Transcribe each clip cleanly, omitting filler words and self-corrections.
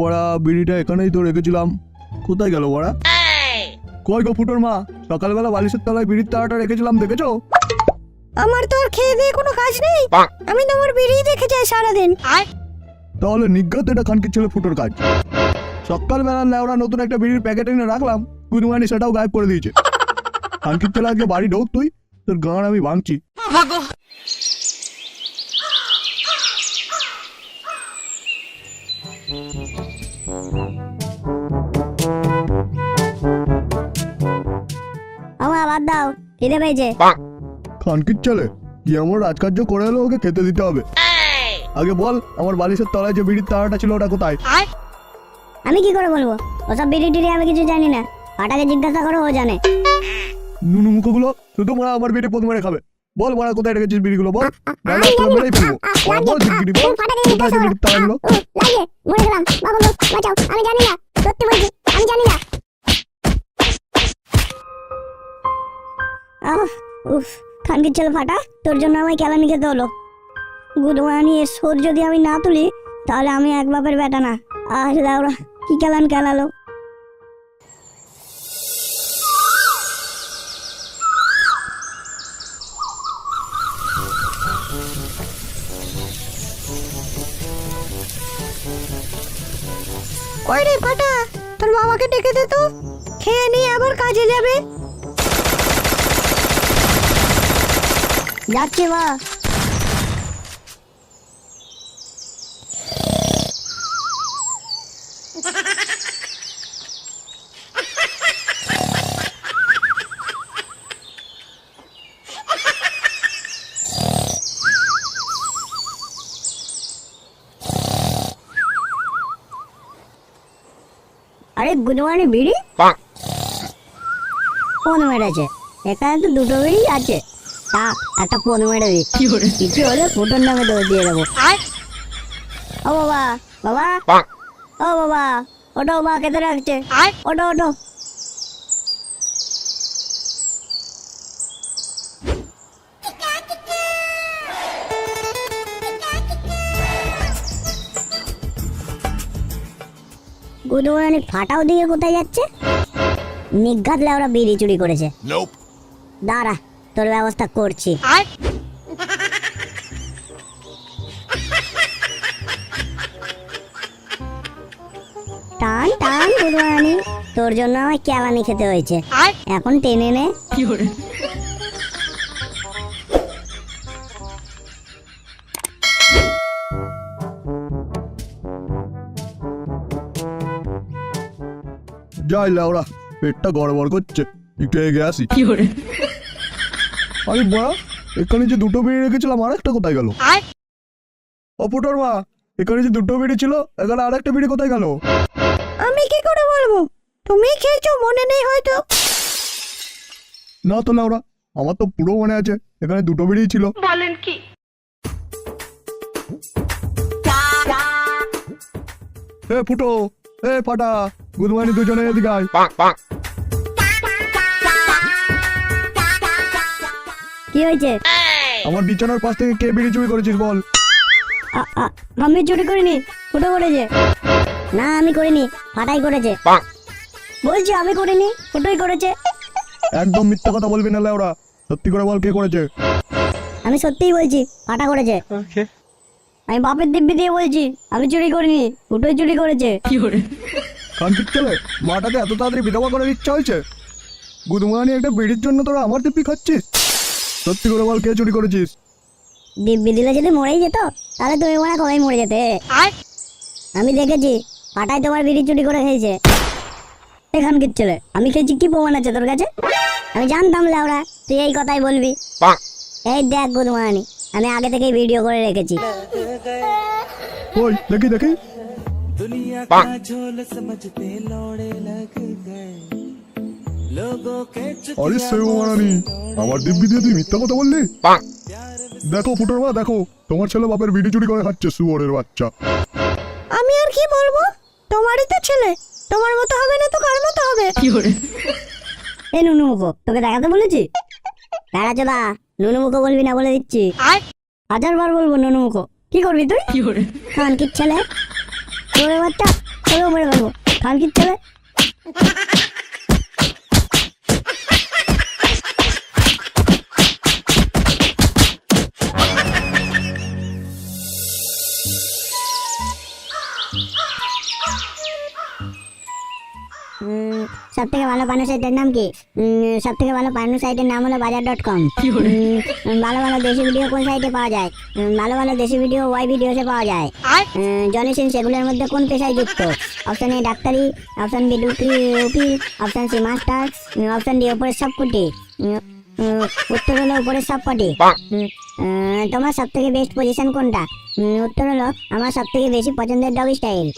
বড়া বিড়িটা এখানেই তো রেখেছিলাম, কোথায় গেল বড়া? কই গো ফুটোর মা, সকালবেলা বালিশের তলায় বিড়ির তাড়াটা রেখেছিলাম, দেখেছো? আমার তো আর খেয়ে দিয়ে কোনো কাজ নেই, আমি তোমার বিড়ি দেখে যাই সারাদিন। তাহলে নিজ্ঞাত এটা খানকির ছেলে ফুটোর কাজ। সকালবেলা লেওরা নতুন একটা বিড়ির প্যাকেট এনে রাখলাম, গুদমানি সেটাও গায়েব করে দিয়েছে। খানকির ছেলে আজকে বাড়ি ঢোক তুই, তোর গাঁড় আমি ভাঙছি। আমার বাদ দাও, খিদে পেয়েছে। খানকির ছেলে কি এমন রাজকার্য করে এলো, ওকে খেতে দিতে হবে। আগে বল, আমার বালিশের তলায় যে বিড়ির তাড়াটা ছিল ওটা কোথায়? আমি কি করে বলবো, ওসব বিড়ি টিড়ি আমি কিছু জানি না, ফাটাকে জিজ্ঞাসা করো, ও জানে। নুনু মুখগুলো শুধু মারা আমার বিড়ি পদ মেরে খাবে। বল মারা কোথায় রেখেছিস বিড়িগুলো, বল। মেরেই ফেলবো। বল জিজ্ঞিরি, বল কোথায় আছে বিড়ির তাড়াগুলো? লাগে মরে গেলাম, বাবা গো বাঁচাও, আমি জানি না, সত্যি বলছি আমি জানি না। উফ, খানকির ছেলে ফাটা, তোর জন্য আমায় কেলানি খেতে হলো। গুদমানি এর শোধ যদি আমি না তুলি তাহলে আমি এক বাপের বেটা না। আর লাউরা কি কেলান কেলালো। ওই রে ফাটা, তোর বাবাকে ডেকে দে তো, খেয়ে নিয়ে আবার কাজে যাবে। যাচ্ছে মা। আরে গুদমানি বিড়ি ফোন মেরেছে, এখানে তো দুটো বিড়ি আছে, তা একটা ফোন মেরে দিই, কিছু হলে ফুটোর নামে দৌড় দিয়ে দেবো। ও বাবা, বাবা, ও বাবা, ওটো, মা খেতে রাখছে, ওটো ওটো। গুদমানি ফাটাও দিকে কোথায় যাচ্ছে? নিঘাত লেওরা বিড়ি চুরি করেছে। দাঁড়া, তোর ব্যবস্থা করছি। টান টান গুদমানি, তোর জন্য আমায় কেলানি খেতে হয়েছে, এখন টেনে নে। যাই লেওরা, পেটটা গড়বড় করছে, একটু এগিয়ে আসি। আরে বড়া, এখানে যে দুটো বিড়ি রেখেছিলাম আর একটা কোথায় গেল? ও ফুটোর মা, এখানে যে দুটো বিড়ি ছিল, এখানে আর একটা বিড়ি কোথায় গেল? আমি কি করে বলবো, তুমি খেয়েছো, মনে নেই হয়তো। না তো লেওরা, আমার তো পুরো মনে আছে এখানে দুটো বিড়ি ছিল। বলেন কি? এ ফুটো, এ ফাটা, গুদমানি দুজনে এদিকে আয়। কি হয়েছে? আমার বিছানার পাশ থেকে কে বিড়ি চুরি করেছিস বল? আমি চুরি করিনি, ফুটো করেছে। না আমি করিনি, ফাটাই করেছে। বলছি আমি করিনি, ফুটোই করেছে। একদম মিথ্যা কথা বলবি না লেওরা, সত্যি করে বল কে করেছে? আমি সত্যিই বলছি, ফাটা করেছে। আমি বাপের দিব্যি দিয়ে বলছি, আমি চুরি করিনি, ফুটোই চুরি করেছে। কানকির ছেলে, মাটাকে এত তাড়াতাড়ি বিধবা করার ইচ্ছা হয়েছে? গুদমানি একটা বিড়ির জন্য তোরা আমার দিব্যি খাচ্ছিস? সত্যি করে বল কে চুরি করেছিস? দিব্যি দিলে যদি মরেই যেত তাহলে তুমি মনে কবেই মরে যেতে। আমি দেখেছি ফাটাই তোমার বিড়ি চুরি করে খেয়েছে। এখানকার ছেলে, আমি খেয়েছি, কি প্রমাণ আছে তোর কাছে? আমি জানতাম লাউরা তুই এই কথাই বলবি। এই দেখ গুদমানি, আমি আগে থেকেই ভিডিও করে রেখেছি। ওই দেখি দেখি। दुनिया का झोल समझते लौड़े लग गए लोगों के আরে সেওমারানি, আমার দিব্যি দিয়ে তুই মিথ্যা কথা বললি? দেখো ফুটোর মা, দেখো তোমার ছেলে বাপের বিড়ি চুরি করে খাচ্ছে, শুয়োরের বাচ্চা। আমি আর কি বলবো, তোমারই তো ছেলে, তোমার মতো হবে না তো কার মতো হবে? এই নুনু মুখো, তোকে দেখাতে বলেছি? বেড়া চোদা, নুনু মুখো বলবি না বলে দিচ্ছি। 1000 বার বলবো নুনু মুখো। কি করবি তুই? খানকির ছেলে, তোর বাচ্চা। তোকেও মেরে ফেলবো খানকির ছেলে। সব থেকে ভালো পানু সাইটের নাম কি? সব থেকে ভালো পানু সাইটের নাম হলো বাজার.com। ভালো ভালো দেশি ভিডিও কোন সাইটে পাওয়া যায়? ভালো ভালো দেশি ভিডিও ওয়াই ভিডিওসে পাওয়া যায়। জনি সিং সেগুলোর মধ্যে কোন পেশায় যুক্ত? অপশন এ ডাক্তারি, অপশন বি উকিল, option C master, option D উপরের সবকটি। উত্তর হলো উপরের সবকটি। তোমার সব থেকে বেস্ট পজিশন কোনটা? উত্তর হলো আমার সব থেকে বেশি পছন্দের ডগ স্টাইল।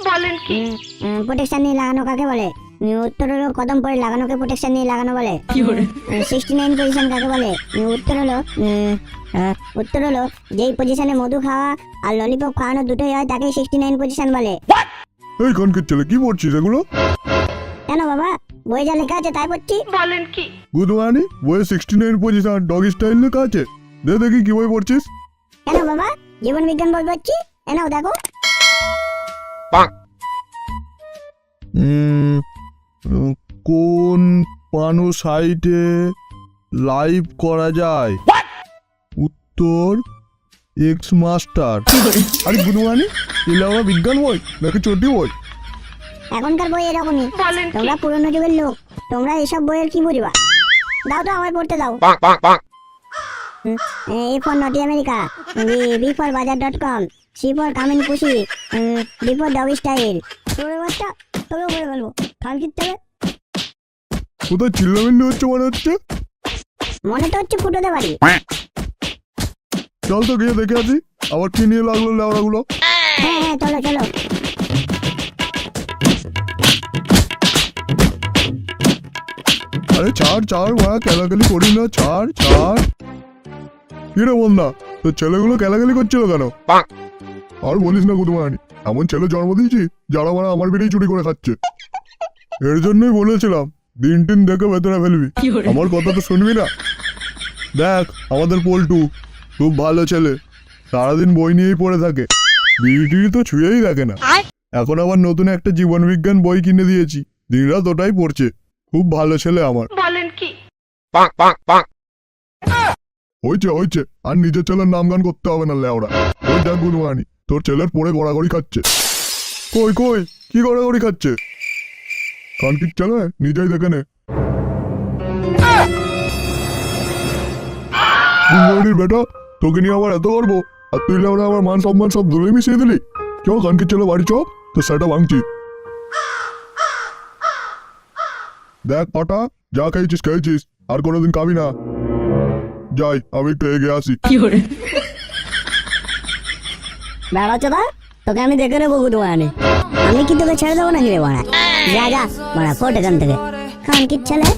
প্রোটেকশন নিয়ে লাগানো কাকে বলে? উত্তর হলো কদম পরে লাগানোকে প্রোটেকশন নিয়ে লাগানো বলে। 69 পজিশন কাকে বলে? উত্তর হলো যেই পজিশনে মধু খাওয়া আর ললিপপ খাওয়ানো দুটোই হয় তাকে 69 পজিশন বলে। এই খানকির ছেলে কি পড়ছিস এগুলো? কেন বাবা, বই যা লেখা আছে তাই পড়ছি। গুড মর্নিং, বইয়ে 69 পজিশন ডগ স্টাইল লেখা আছে। দে দেখি কি বই পড়ছিস। কেন বাবা, জীবন বিজ্ঞান বই পড়ছি। এনাও দেখো। কোন পানু সাইটে লাইভ করা যায়? উত্তর এক্স মাস্টার। আরে গুড মর্নিং, এলে আমরা বিজ্ঞান বই নাকি চটি বই? এখনকার বই এরকমই। তোমরা পুরনো যুগের লোক, তোমরা এসব বইয়ের কি বুঝবা? দাও তো আমায় পড়তে দাও। A for Naughty America, B for Bazaar.com, C for Kamin Pushi, D for Dog Style. তোর বাচ্চা তোকে বলে বলবো খানকির ছেলে। কোথায় চিল্লামিল্লি হচ্ছে মনে হচ্ছে? মনে তো হচ্ছে ফুটোতে পারি। চল তো গিয়ে দেখে আসি আবার কি নিয়ে লাগলো লেওড়াগুলো। হ্যাঁ হ্যাঁ চলো চলো। আরে ছাড় ছাড় মা, কেলাকেলি করি না, ছাড় ছাড়। কি রে বন্ধা, তোর ছেলেগুলো কেলাকেলি করছিল কেন? আর বলিস না গুদমানি, এমন ছেলে জন্ম দিয়েছি যারা মানে আমার বেরিয়ে চুরি করে খাচ্ছে। এর জন্যই বলেছিলাম দিন টিন দেখে ভেতরে ফেলবি, আমার কথা তো শুনবি না। দেখ আমাদের পল্টু খুব ভালো ছেলে, সারাদিন বই নিয়েই পড়ে থাকে, বিড়ি তো ছুঁয়েই দেখে না। এখন আবার নতুন একটা জীবন বিজ্ঞান বই কিনে দিয়েছি, দিনরাত ওটাই পড়ছে। খুব ভালো ছেলে আমার। হয়েছে হয়েছে, আর নিজের ছেলের নাম গান করতে হবে না লেওড়া। ওই দেখ গুদমানি, তোর ছেলের পড়ে গড়াগড়ি খাচ্ছে। কই কই কি গড়াগড়ি খাচ্ছে? কানকির ছেলে নিজেই দেখে নে। গুদমানির বেটা, তোকে নিয়ে আবার এত করবো আর তুই লেওড়া আমার মান সম্মান সব ধুলে মিশিয়ে দিলি। কেউ কানকির ছেলে বাড়ি চ, তো সেটা ভাঙছি। দেখ পাটা, যা খেয়েছিস খেয়েছিস, আর কোনোদিন খাবি না। যাই আমি একটু এগিয়ে আসি। বেড়াচ্ছে দা, তোকে আমি দেখে নেবো গুদমানি। আমি কি তোকে ছেড়ে দেবো নাকি রে বাড়া? যা যা বাড়া, ফোট এখান থেকে খানকির ছেলে।